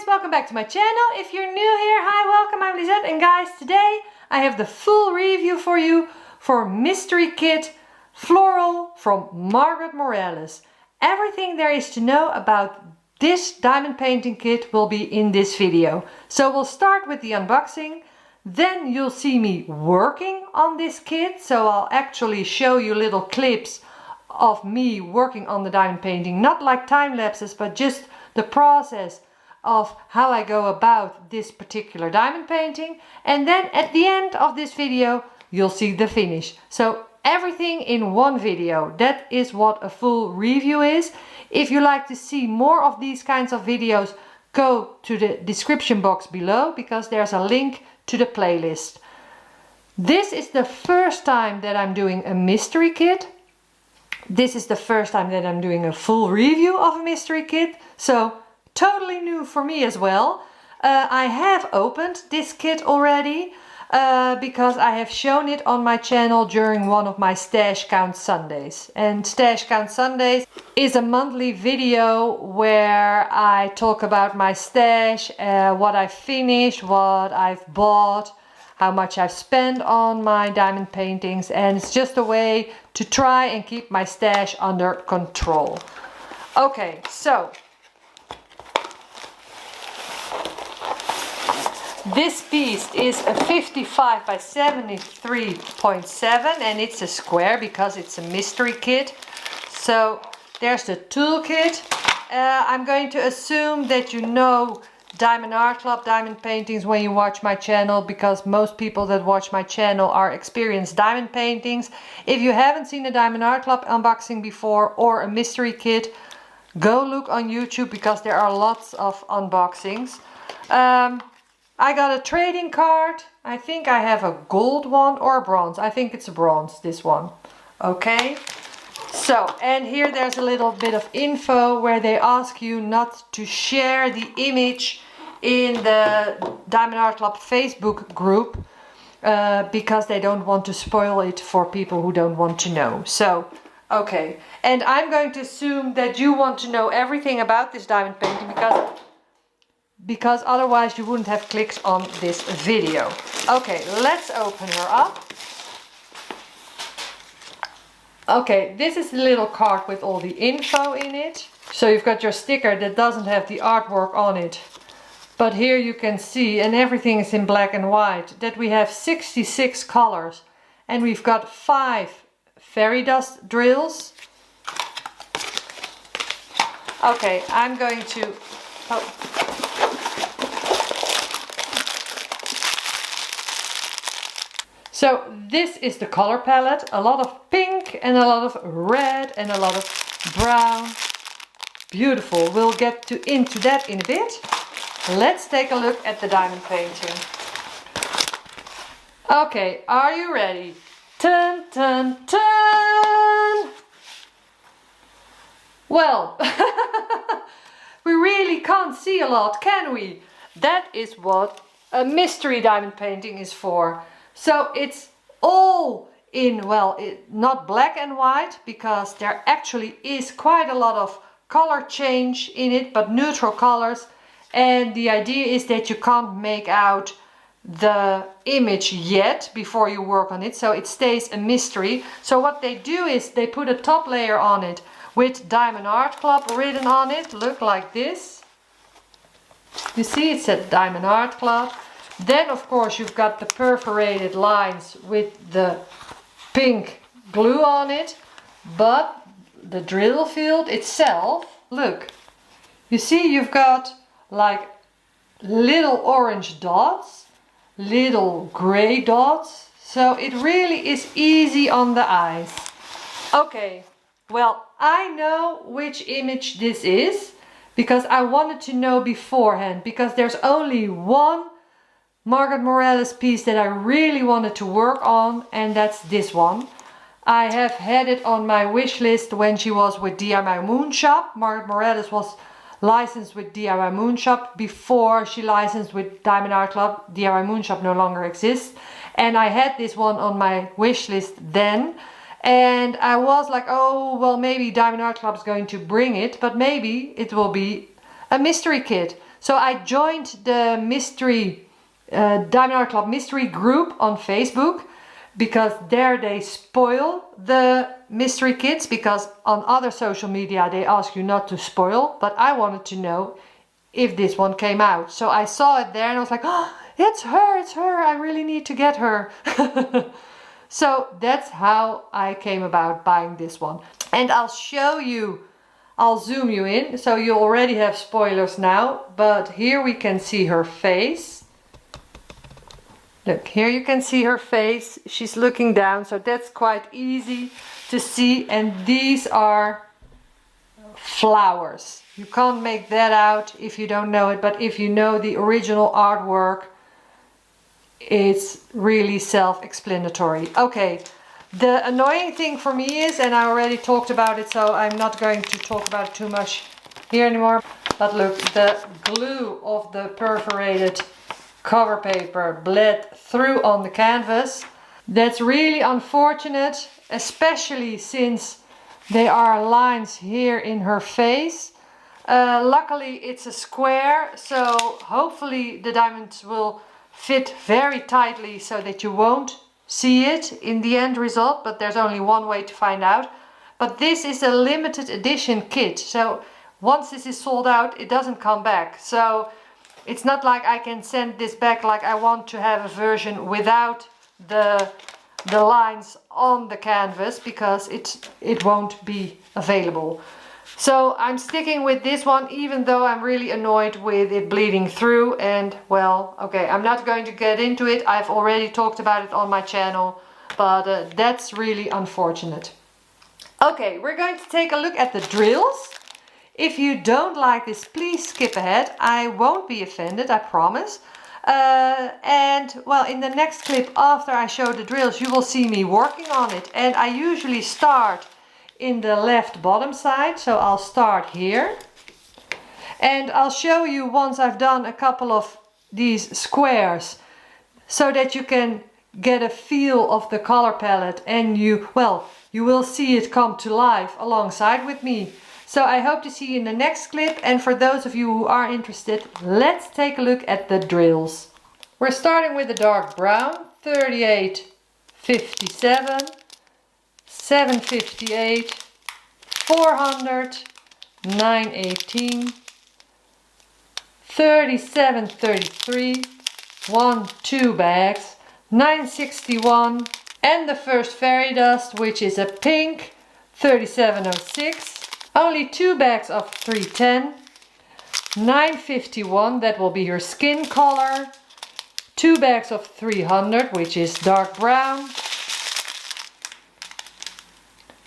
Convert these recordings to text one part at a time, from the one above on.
guys, welcome back to my channel. If you're new here, hi, welcome, I'm Lisette. And guys, today I have the full review for you for Mystery Kit Floral from Margaret Morales. Everything there is to know about this diamond painting kit will be in this video. So we'll start with the unboxing. Then you'll see me working on this kit. So I'll actually show you little clips of me working on the diamond painting. Not like time lapses, but just the process of how I go about this particular diamond painting. And then at the end of this video you'll see the finish. So everything in one video. That is what a full review is. If you like to see more of these kinds of videos, go to the description box below because there's a link to the playlist. This is the first time that I'm doing a mystery kit. This is the first time that I'm doing a full review of a mystery kit. So totally new for me as well. I have opened this kit already because I have shown it on my channel during one of my Stash Count Sundays. And Stash Count Sundays is a monthly video where I talk about my stash, what I've finished, what I've bought, how much I've spent on my diamond paintings, and it's just a way to try and keep my stash under control. Okay, so this piece is a 55 by 73.7 and it's a square because it's a mystery kit. So there's the toolkit. I'm going to assume that you know Diamond Art Club diamond paintings when you watch my channel, because most people that watch my channel are experienced diamond paintings. If you haven't seen a Diamond Art Club unboxing before or a mystery kit, go look on YouTube because there are lots of unboxings. I got a trading card. I think I have a gold one or a bronze. I think it's a bronze, this one. Okay. So, and here there's a little bit of info where they ask you not to share the image in the Diamond Art Club Facebook group because they don't want to spoil it for people who don't want to know. So, okay. And I'm going to assume that you want to know everything about this diamond painting because otherwise you wouldn't have clicked on this video. Okay, let's open her up. Okay, this is the little card with all the info in it. So you've got your sticker that doesn't have the artwork on it. But here you can see, and everything is in black and white, that we have 66 colors. And we've got 5 fairy dust drills. Okay, I'm going to... So this is the color palette, a lot of pink and a lot of red and a lot of brown. Beautiful, we'll get into that in a bit. Let's take a look at the diamond painting. Okay, are you ready? Dun, dun, dun! Well, we really can't see a lot, can we? That is what a mystery diamond painting is for. So it's all in, well, not black and white, because there actually is quite a lot of color change in it, but neutral colors. And the idea is that you can't make out the image yet before you work on it, so it stays a mystery. So what they do is they put a top layer on it with Diamond Art Club written on it. Look like this. You see, it said Diamond Art Club. Then of course you've got the perforated lines with the pink glue on it, but the drill field itself, look, you see you've got like little orange dots, little gray dots, so it really is easy on the eyes. Okay, well, I know which image this is because I wanted to know beforehand, because there's only one Margaret Morales piece that I really wanted to work on, and that's this one. I have had it on my wish list when she was with DIY Moon Shop. Margaret Morales was licensed with DIY Moon Shop before she licensed with Diamond Art Club. DIY Moon Shop no longer exists. And I had this one on my wish list then. And I was like, oh, well, maybe Diamond Art Club is going to bring it, but maybe it will be a mystery kit. So I joined the Diamond Art Club Mystery group on Facebook, because there they spoil the mystery kits, because on other social media they ask you not to spoil, but I wanted to know if this one came out. So I saw it there and I was like, oh, it's her, I really need to get her. So that's how I came about buying this one. And I'll show you, I'll zoom you in, so you already have spoilers now, but here we can see her face. Look, here you can see her face. She's looking down, so that's quite easy to see. And these are flowers. You can't make that out if you don't know it, but if you know the original artwork, it's really self-explanatory. Okay, the annoying thing for me is, and I already talked about it, so I'm not going to talk about it too much here anymore, but look, the glue of the perforated cover paper bled through on the canvas. That's really unfortunate, especially since there are lines here in her face. Luckily it's a square, so hopefully the diamonds will fit very tightly so that you won't see it in the end result, but there's only one way to find out. But this is a limited edition kit, so once this is sold out, it doesn't come back. So it's not like I can send this back, like I want to have a version without the lines on the canvas, because it won't be available. So I'm sticking with this one, even though I'm really annoyed with it bleeding through. And well, okay, I'm not going to get into it. I've already talked about it on my channel, but that's really unfortunate. Okay, we're going to take a look at the drills. If you don't like this, please skip ahead. I won't be offended, I promise. And well, in the next clip after I show the drills, you will see me working on it. And I usually start in the left bottom side, so I'll start here. And I'll show you once I've done a couple of these squares, so that you can get a feel of the color palette, and you will see it come to life alongside with me. So I hope to see you in the next clip, and for those of you who are interested, let's take a look at the drills. We're starting with the dark brown, 3857, 758, 400, 918, 3733, 2 bags, 961, and the first fairy dust, which is a pink, 3706. Only 2 bags of 310, 951, that will be her skin color, 2 bags of 300, which is dark brown,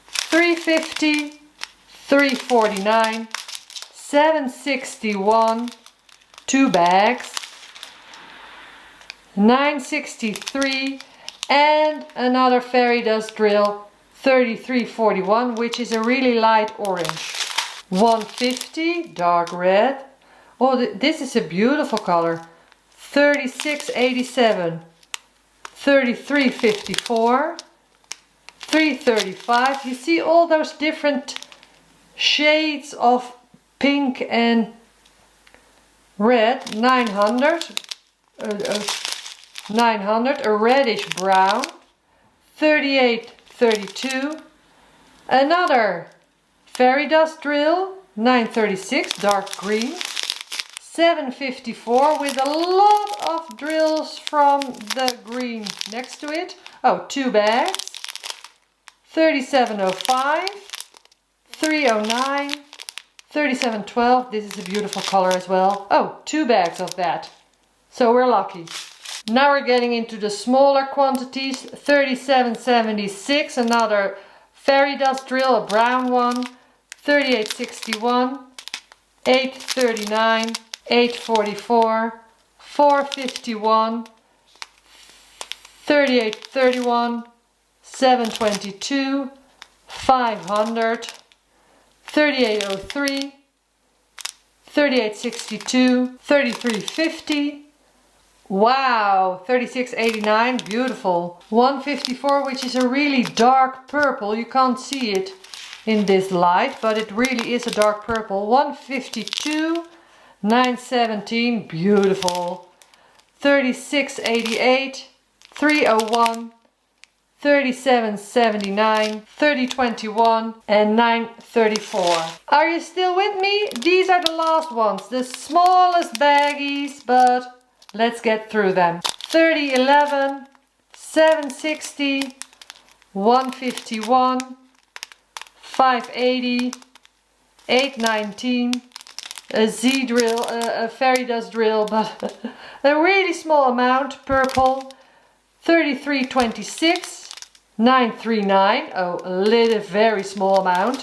350, 349, 761, 2 bags, 963, and another fairy dust drill, 3341, which is a really light orange. 150, dark red. Oh, this is a beautiful color. 3687, 3354, 335. You see all those different shades of pink and red. 900, 900, a reddish brown. 3832, another fairy dust drill, 936, dark green, 754 with a lot of drills from the green next to it. Oh, 2 bags, 3705, 309, 3712, this is a beautiful color as well. Oh, 2 bags of that, so we're lucky. Now we're getting into the smaller quantities, 3776, another fairy dust drill, a brown one, 3861, 839, 844, 451, 3831, 722, 500, 3803, 3862, 3350, wow, 3689, beautiful. 154, which is a really dark purple. You can't see it in this light, but it really is a dark purple. 152, 917, beautiful. 3688, 301, 3779, 3021 and 934. Are you still with me? These are the last ones, the smallest baggies, but let's get through them. 3011, 760, 151, 580, 819, a Z drill, a fairy dust drill, but a really small amount, purple. 3326, 939, oh, a little very small amount.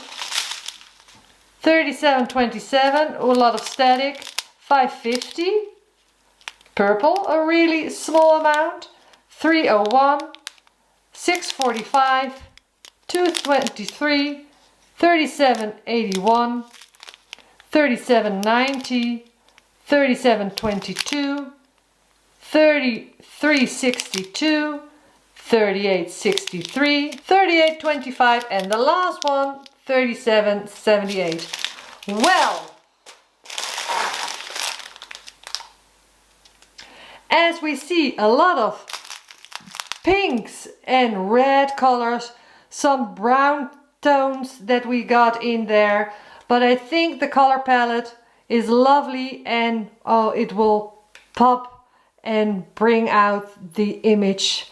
3727, a lot of static. 550, purple, a really small amount. 301, 645, 223, 3781, 3790, 3722, 3362, 3863, 3825 and the last one 3778. Well, as we see a lot of pinks and red colors, some brown tones that we got in there, but I think the color palette is lovely and oh, it will pop and bring out the image.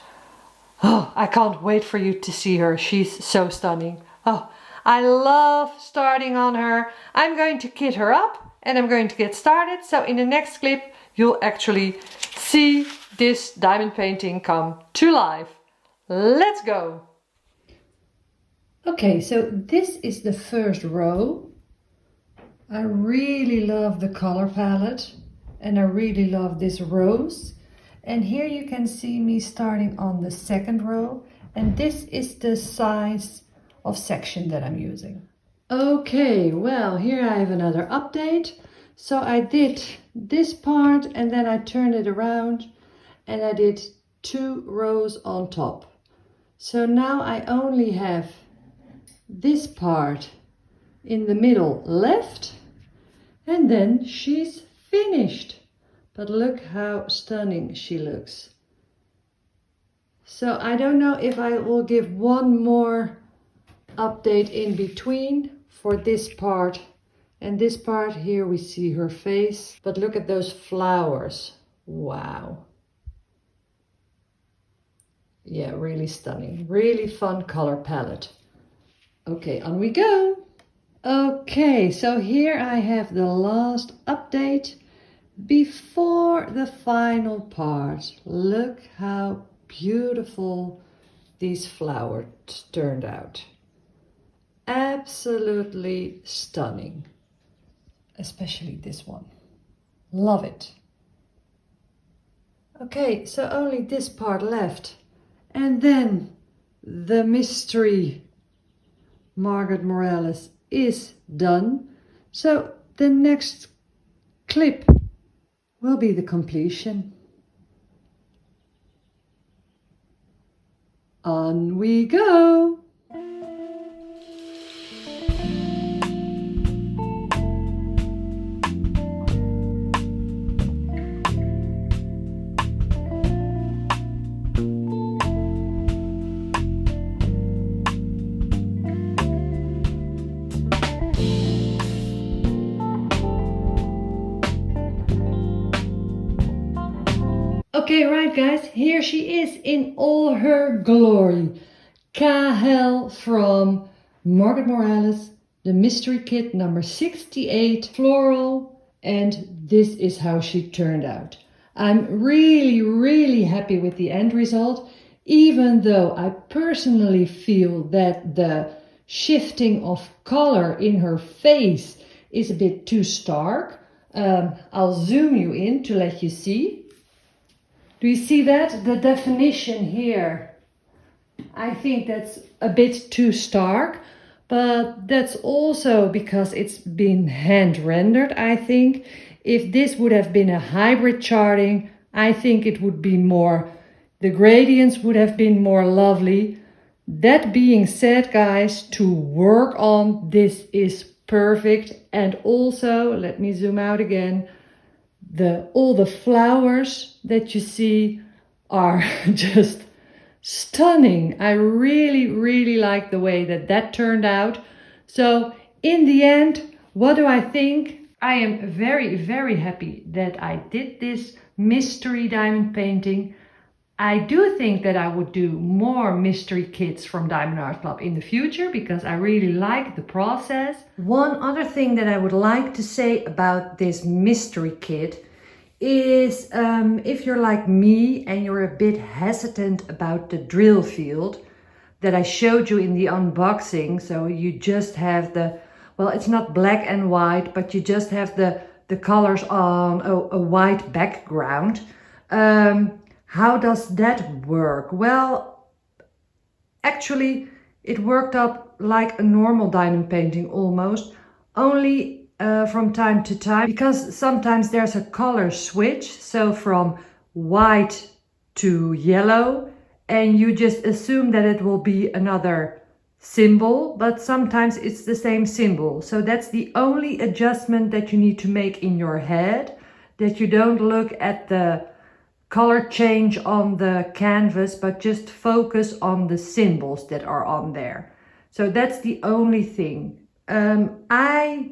Oh, I can't wait for you to see her. She's so stunning. Oh, I love starting on her. I'm going to kit her up and I'm going to get started. So in the next clip, you'll actually see this diamond painting come to life. Let's go. Okay, so this is the first row. I really love the color palette. And I really love this rose. And here you can see me starting on the second row. And this is the size of section that I'm using. Okay, well, here I have another update. So I did this part and then I turned it around and I did 2 rows on top. So now I only have this part in the middle left and then she's finished. But look how stunning she looks. So I don't know if I will give one more update in between for this part. And this part here we see her face. But look at those flowers. Wow. Yeah, really stunning. Really fun color palette. Okay, on we go. Okay, so here I have the last update before the final part. Look how beautiful these flowers turned out. Absolutely stunning. Especially this one. Love it. Okay, so only this part left. And then the mystery Margaret Morales is done. So the next clip will be the completion. On we go. Okay, right guys, here she is in all her glory. Kahel from Margaret Morales, the Mystery Kit number 68, Floral, and this is how she turned out. I'm really happy with the end result, even though I personally feel that the shifting of color in her face is a bit too stark. I'll zoom you in to let you see. Do you see that? The definition here. I think that's a bit too stark, but that's also because it's been hand rendered, I think. If this would have been a hybrid charting, I think it would be more, the gradients would have been more lovely. That being said, guys, to work on, this is perfect. And also, let me zoom out again. all the flowers that you see are just stunning. I really like the way that turned out. So in the end, what do I think? I am very happy that I did this mystery diamond painting. I do think that I would do more mystery kits from Diamond Art Club in the future because I really like the process. One other thing that I would like to say about this mystery kit is if you're like me and you're a bit hesitant about the drill field that I showed you in the unboxing, so you just have the, well, it's not black and white, but you just have the colors on a white background. How does that work? Well, actually it worked up like a normal diamond painting almost, only from time to time, because sometimes there's a color switch, so from white to yellow, and you just assume that it will be another symbol, but sometimes it's the same symbol. So that's the only adjustment that you need to make in your head, that you don't look at the color change on the canvas, but just focus on the symbols that are on there. So that's the only thing. I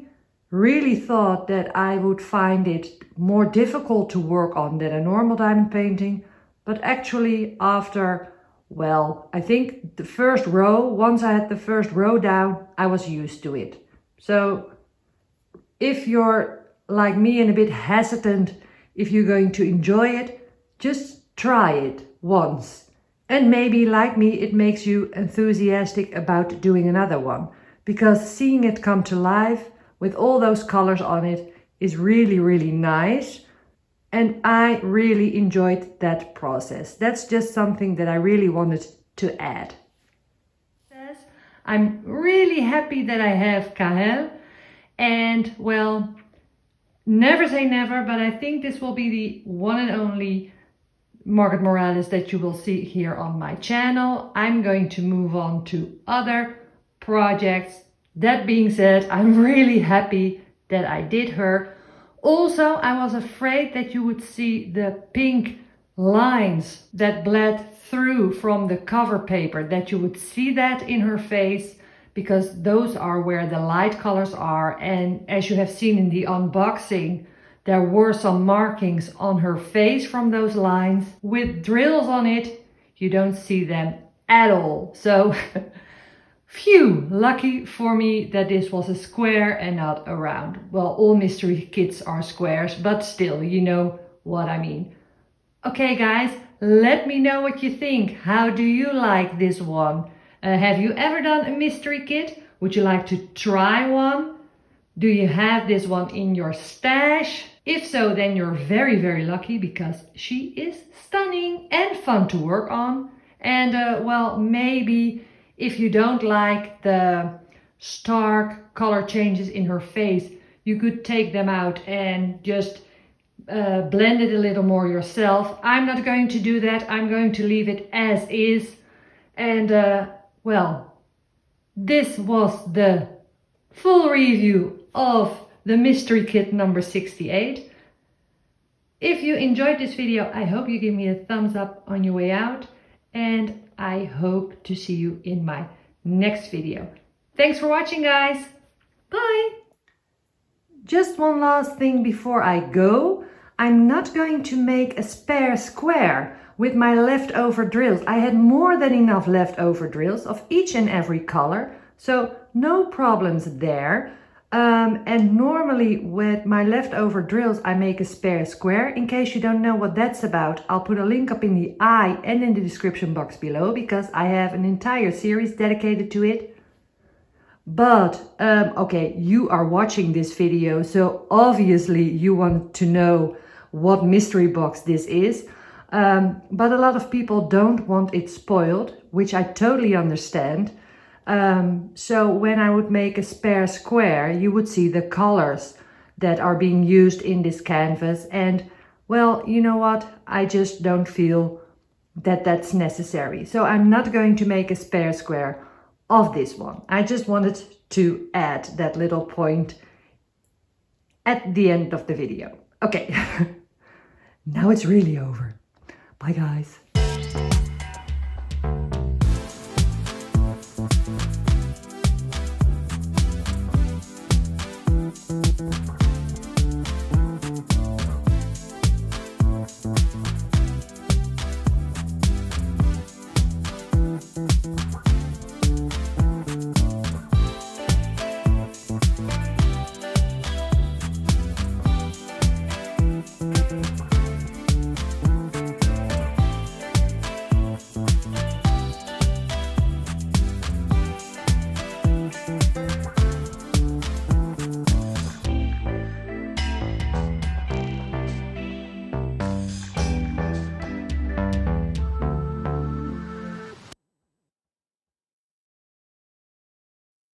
really thought that I would find it more difficult to work on than a normal diamond painting, but actually after, well, I think the first row, once I had the first row down, I was used to it. So if you're like me and a bit hesitant if you're going to enjoy it, just try it once. And maybe like me, it makes you enthusiastic about doing another one, because seeing it come to life with all those colors on it is really nice. And I really enjoyed that process. That's just something that I really wanted to add. I'm really happy that I have Kahel. And well, never say never, but I think this will be the one and only Margaret Morales that you will see here on my channel. I'm going to move on to other projects. That being said, I'm really happy that I did her. Also, I was afraid that you would see the pink lines that bled through from the cover paper, that you would see that in her face, because those are where the light colors are. And as you have seen in the unboxing, there were some markings on her face from those lines. With drills on it, you don't see them at all. So, phew, lucky for me that this was a square and not a round. Well, all mystery kits are squares, but still, you know what I mean. Okay guys, let me know what you think. How do you like this one? Have you ever done a mystery kit? Would you like to try one? Do you have this one in your stash? If so, then you're very lucky, because she is stunning and fun to work on. And well, maybe if you don't like the stark color changes in her face, you could take them out and just blend it a little more yourself. I'm not going to do that. I'm going to leave it as is. And well, this was the full review of the mystery kit number 68. If you enjoyed this video, I hope you give me a thumbs up on your way out, and I hope to see you in my next video. Thanks for watching, guys. Bye. Just one last thing before I go. I'm not going to make a spare square with my leftover drills. I had more than enough leftover drills of each and every color, so no problems there. And normally with my leftover drills, I make a spare square. In case you don't know what that's about, I'll put a link up in the eye and in the description box below, because I have an entire series dedicated to it. But, okay, you are watching this video, so obviously you want to know what mystery box this is. But a lot of people don't want it spoiled, which I totally understand. So when I would make a spare square, you would see the colors that are being used in this canvas. And well, you know what? I just don't feel that that's necessary. So I'm not going to make a spare square of this one. I just wanted to add that little point at the end of the video. Okay, now it's really over. Bye guys.